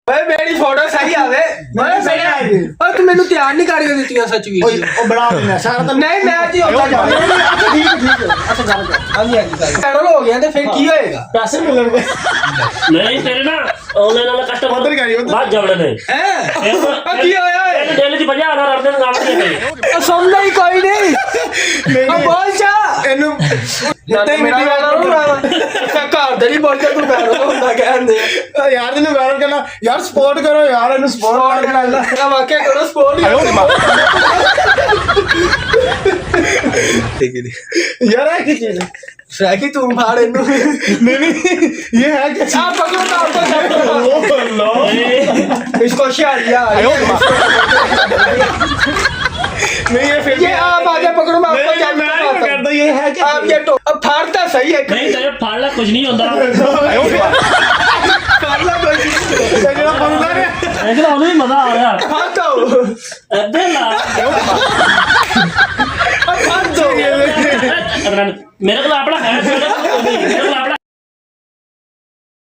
मेरी फोटो सही आवे सही आ गई। तू मैनू तैयार नहीं करके दित्तियां सच भी ਉਹ ਬੜਾ ਹੋਣਾ ਸਾਰਾ ਤਾਂ नहीं मैं जी होता जा ਅੱਛਾ ਠੀਕ ਅੱਛਾ ਗੱਲ ਕਰ हाँ जी पैरोल हो गया तो फिर की होएगा ਪੈਸੇ ਮਿਲਣਗੇ नहीं तेरे ना ऑनलाइन वाला कस्टमर उधर गई, उधर। बात जबड़े नहीं हैं की होया डेली की 50,000 अपने नाम नहीं है सुनना ही कोई नहीं बोल जा ਇਹਨੂੰ ਇੱਦਾਂ ਹੀ ਮੇਰਾ ਗਾਣਾ ਨੂੰ ਘਰ ਦੇ ਨਹੀਂ ਬੋਲਦੇ ਤੂੰ ਪੈਰੋਲ ਹੁੰਦਾ ਕਹਿੰਦੇ ਯਾਰ ਇਹਨੂੰ ਵਾਇਰਲ ਕਰਨਾ ਯਾਰ ਸਪੋਰਟ ਕਰੋ ਯਾਰ ਇਹਨੂੰ ਸਪੋਰਟ ਸਪੋਰਟ ਕਰ ਲੈ ਵਾਕਿਆ ਕਰੋ ਸਪੋਰਟ ਯਾਰ ਇਹ ਕੀ ਚੀਜ਼ ਹੈ ਸੈਕੀ ਤੂੰ ਫਾੜ ਇਹਨੂੰ नहीं ये है क्या ਆ ਪਕੜੋ ਨਾ ਆਪਕੋ लो इसको शार यार नहीं ये फिर ये आप आगे पकड़ो मैं आपको क्या मैं नहीं करता ये है क्या आप ये तो अब फाड़ता सही है नहीं तेरे फाड़ना कुछ नहीं होता फाड़ना कोई ਜਿਹੜਾ ਬੰਦਾ ਨੇ ऐसे ना उन्हें मजा आ रहा फाड़ता हूँ अबे ला फाड़ दो मेरे को अपना है मेरे को अपना